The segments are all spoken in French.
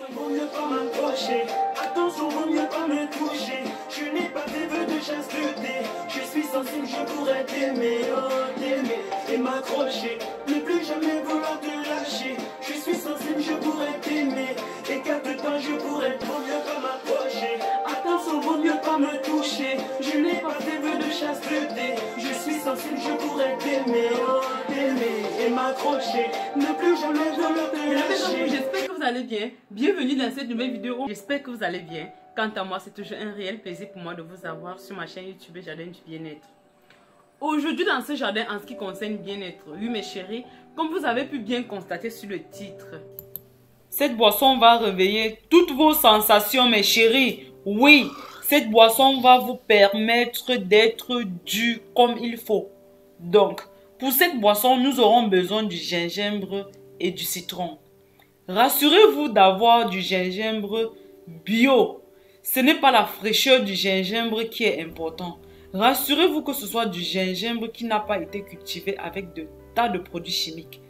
Vaut mieux pas m'approcher, attention, vaut mieux pas me toucher. Je n'ai pas des vœux de chasteté. Je suis sensible, je pourrais t'aimer, oh t'aimer et m'accrocher. Ne plus jamais vouloir te lâcher. Je suis sensible, je pourrais t'aimer. Écarte-toi, je pourrais. Vaut mieux pas m'approcher, attention, vaut mieux pas me toucher. Je n'ai pas des vœux de chasteté. Je suis sensible, je pourrais t'aimer, oh t'aimer et m'accrocher. Ne plus jamais vouloir te lâcher. J'espère que vous allez bien. Bienvenue dans cette nouvelle vidéo. J'espère que vous allez bien. Quant à moi, c'est toujours un réel plaisir pour moi de vous avoir sur ma chaîne YouTube Jardin du Bien-être. Aujourd'hui, dans ce jardin, en ce qui concerne bien-être, oui mes chéris, comme vous avez pu bien constater sur le titre, cette boisson va réveiller toutes vos sensations, mes chéris. Oui, cette boisson va vous permettre d'être dû comme il faut. Donc, pour cette boisson, nous aurons besoin du gingembre et du citron. Rassurez-vous d'avoir du gingembre bio. Ce n'est pas la fraîcheur du gingembre qui est important. Rassurez-vous que ce soit du gingembre qui n'a pas été cultivé avec de tas de produits chimiques.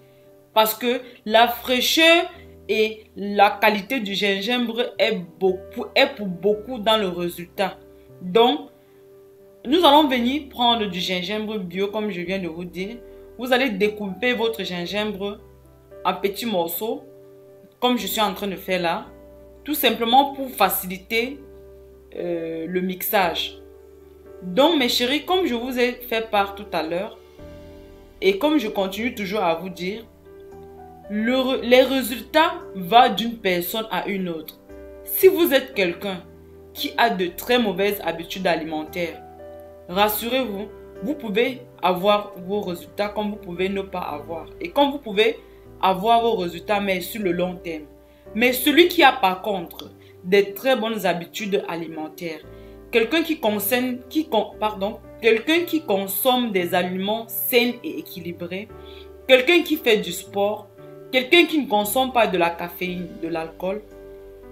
Parce que la fraîcheur et la qualité du gingembre est pour beaucoup dans le résultat. Donc, nous allons venir prendre du gingembre bio comme je viens de vous dire. Vous allez découper votre gingembre en petits morceaux, comme je suis en train de faire là, tout simplement pour faciliter le mixage. Donc mes chéris, comme je vous ai fait part tout à l'heure, et comme je continue toujours à vous dire, les résultats vont d'une personne à une autre. Si vous êtes quelqu'un qui a de très mauvaises habitudes alimentaires, rassurez-vous, vous pouvez avoir vos résultats comme vous pouvez ne pas avoir. Et comme vous pouvez avoir vos résultats, mais sur le long terme. Mais celui qui a par contre des très bonnes habitudes alimentaires, quelqu'un qui consomme des aliments sains et équilibrés, quelqu'un qui fait du sport, quelqu'un qui ne consomme pas de la caféine, de l'alcool,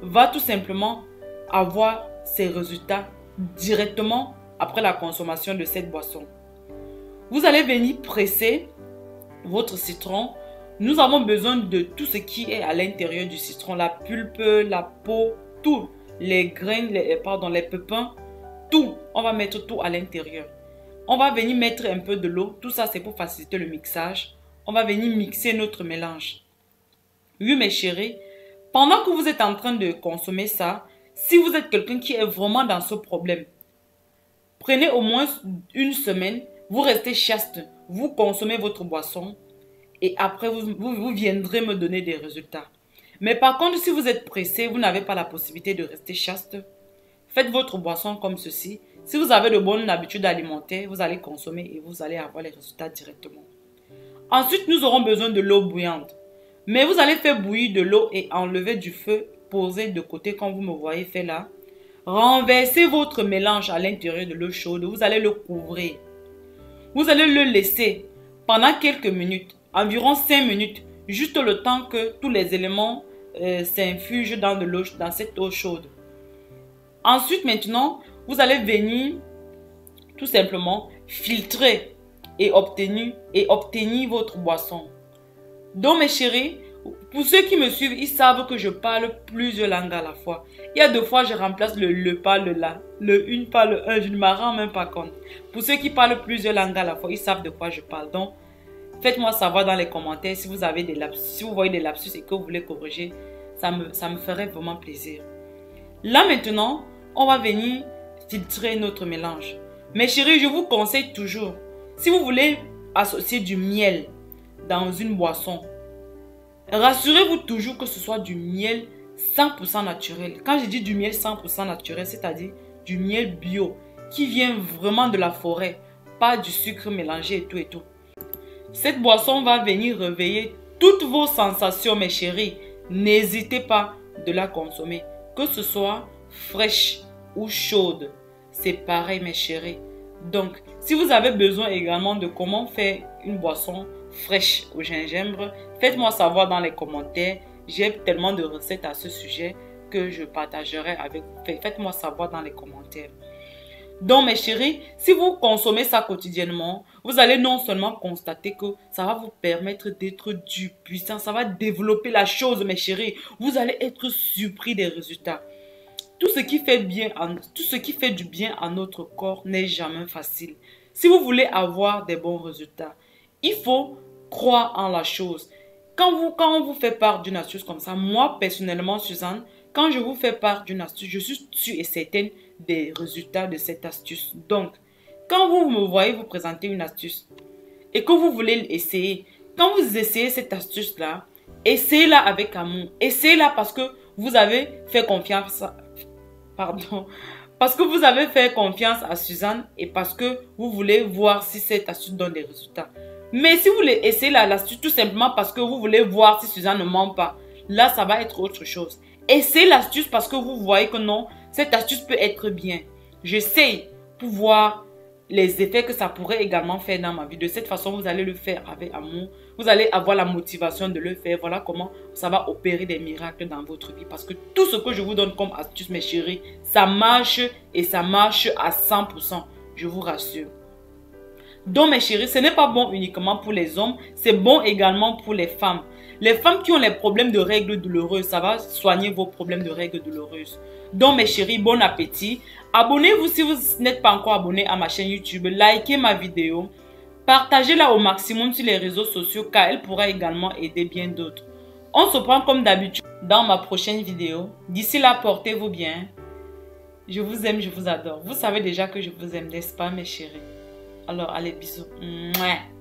va tout simplement avoir ses résultats directement après la consommation de cette boisson. Vous allez venir presser votre citron. Nous avons besoin de tout ce qui est à l'intérieur du citron, la pulpe, la peau, tout, les graines, les pépins, tout. On va mettre tout à l'intérieur. On va venir mettre un peu de l'eau. Tout ça, c'est pour faciliter le mixage. On va venir mixer notre mélange. Oui, mes chéris, pendant que vous êtes en train de consommer ça, si vous êtes quelqu'un qui est vraiment dans ce problème, prenez au moins une semaine, vous restez chaste, vous consommez votre boisson et après vous viendrez me donner des résultats. Mais par contre, si vous êtes pressé, vous n'avez pas la possibilité de rester chaste, faites votre boisson comme ceci. Si vous avez de bonnes habitudes alimentaires, vous allez consommer et vous allez avoir les résultats directement. Ensuite, nous aurons besoin de l'eau bouillante. Mais vous allez faire bouillir de l'eau et enlever du feu, poser de côté comme vous me voyez faire là. Renversez votre mélange à l'intérieur de l'eau chaude. Vous allez le couvrir. Vous allez le laisser pendant quelques minutes, environ 5 minutes, juste le temps que tous les éléments s'infugent dans cette eau chaude. Ensuite, maintenant, vous allez venir tout simplement filtrer et obtenir votre boisson. Donc mes chéris, pour ceux qui me suivent, ils savent que je parle plusieurs langues à la fois. Il y a 2 fois, je remplace le pas, le la, le une pas, le un, je ne m'en rends même pas compte. Pour ceux qui parlent plusieurs langues à la fois, ils savent de quoi je parle. Donc, faites-moi savoir dans les commentaires si vous avez des lapsus, si vous voyez des lapsus et que vous voulez corriger, ça me ferait vraiment plaisir. Là maintenant, on va venir filtrer notre mélange. Mes chéris, je vous conseille toujours, si vous voulez associer du miel dans une boisson, rassurez-vous toujours que ce soit du miel 100% naturel. Quand je dis du miel 100% naturel, c'est-à-dire du miel bio qui vient vraiment de la forêt, pas du sucre mélangé et tout et tout. Cette boisson va venir réveiller toutes vos sensations, mes chéris. N'hésitez pas de la consommer, que ce soit fraîche ou chaude. C'est pareil, mes chéris. Donc, si vous avez besoin également de comment faire une boisson fraîche au gingembre, faites-moi savoir dans les commentaires. J'ai tellement de recettes à ce sujet que je partagerai avec vous. Faites-moi savoir dans les commentaires. Donc mes chéris, si vous consommez ça quotidiennement, vous allez non seulement constater que ça va vous permettre d'être du puissant, ça va développer la chose mes chéris. Vous allez être surpris des résultats. Tout ce qui fait du bien à notre corps n'est jamais facile. Si vous voulez avoir des bons résultats, il faut croire en la chose. Quand on vous fait part d'une astuce comme ça, moi personnellement Suzanne, quand je vous fais part d'une astuce, je suis sûre et certaine des résultats de cette astuce. Donc, quand vous me voyez vous présenter une astuce et que vous voulez l'essayer, quand vous essayez cette astuce-là, essayez-la avec amour. Essayez-la parce que vous avez fait confiance parce que vous avez fait confiance à Suzanne et parce que vous voulez voir si cette astuce donne des résultats. Mais si vous voulez essayer l'astuce tout simplement parce que vous voulez voir si Suzanne ne ment pas, là ça va être autre chose. Essayez l'astuce parce que vous voyez que non, cette astuce peut être bien. J'essaye pour voir les effets que ça pourrait également faire dans ma vie. De cette façon, vous allez le faire avec amour. Vous allez avoir la motivation de le faire. Voilà comment ça va opérer des miracles dans votre vie. Parce que tout ce que je vous donne comme astuce, mes chéris, ça marche et ça marche à 100%. Je vous rassure. Donc, mes chéris, ce n'est pas bon uniquement pour les hommes, c'est bon également pour les femmes. Les femmes qui ont les problèmes de règles douloureuses, ça va soigner vos problèmes de règles douloureuses. Donc, mes chéris, bon appétit. Abonnez-vous si vous n'êtes pas encore abonné à ma chaîne YouTube. Likez ma vidéo. Partagez-la au maximum sur les réseaux sociaux car elle pourra également aider bien d'autres. On se prend comme d'habitude dans ma prochaine vidéo. D'ici là, portez-vous bien. Je vous aime, je vous adore. Vous savez déjà que je vous aime, n'est-ce pas, mes chéris? Alors, allez, bisous. Mouais.